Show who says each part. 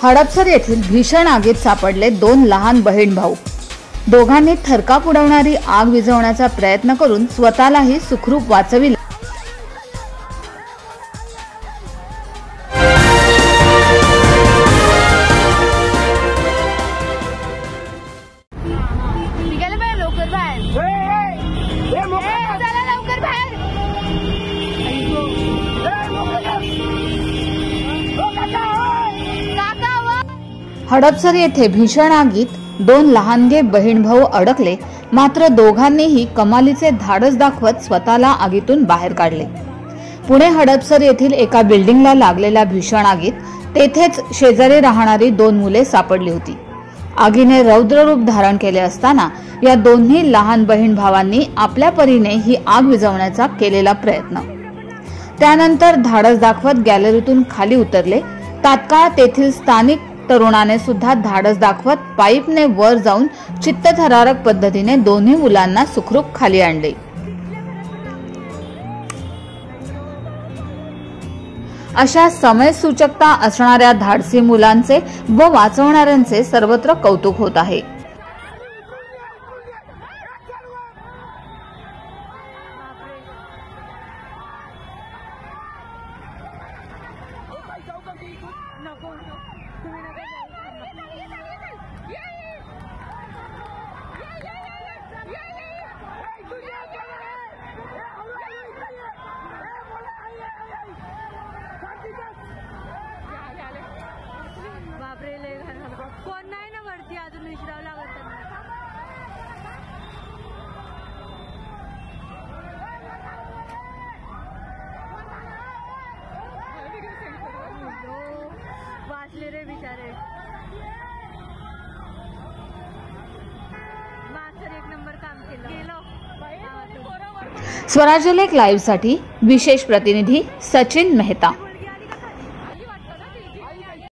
Speaker 1: हडपसर येथील भीषण आगीत सापडले 2 लहान बहीण भाऊ। दोघांनी थरकाप उडवणारी आग विझवण्याचा प्रयत्न करून स्वतःलाही सुखरूप वाचविले। हडपसर येथे भीषण आगीत 2 लहानगे बहीण भाऊ अडकले, मात्र दोघांनीही कमालीचे धाडस दाखवत स्वतःला आगीतून बाहेर काढले। पुणे हडपसर येथील एका बिल्डिंगला लागलेल्या भीषण आगीत तेथेच शेजारी राहणारी 2 मुले सापडली होती। आगीने रौद्र रूप धारण केले असताना या दोन्ही लहान बहीण भावांनी आपल्या परीने ही आग विझवण्याचा केलेला प्रयत्न। त्यानंतर धाडस दाखवत गॅलरीतून खाली उतरले। तात्काळ तेथील स्थानिक तरुणाने सुद्धा धाडस दाखवत पाईपने वर जाऊन चित्तथरारक पद्धतीने दोन्ही मुलांना सुखरूप खाली आणले। अशा समयसूचकता असणाऱ्या धाडसी मुलांचे व वाचवणाऱ्यांचे सर्वत्र कौतुक होत आहे।
Speaker 2: कोण नाही ना वरती अजून विश्राव लागत वाचले रे बिचारे। मास्टर 1 नंबर काम केलं।
Speaker 1: स्वराज्य लेख लाईव्ह साठी विशेष प्रतिनिधी सचिन मेहता।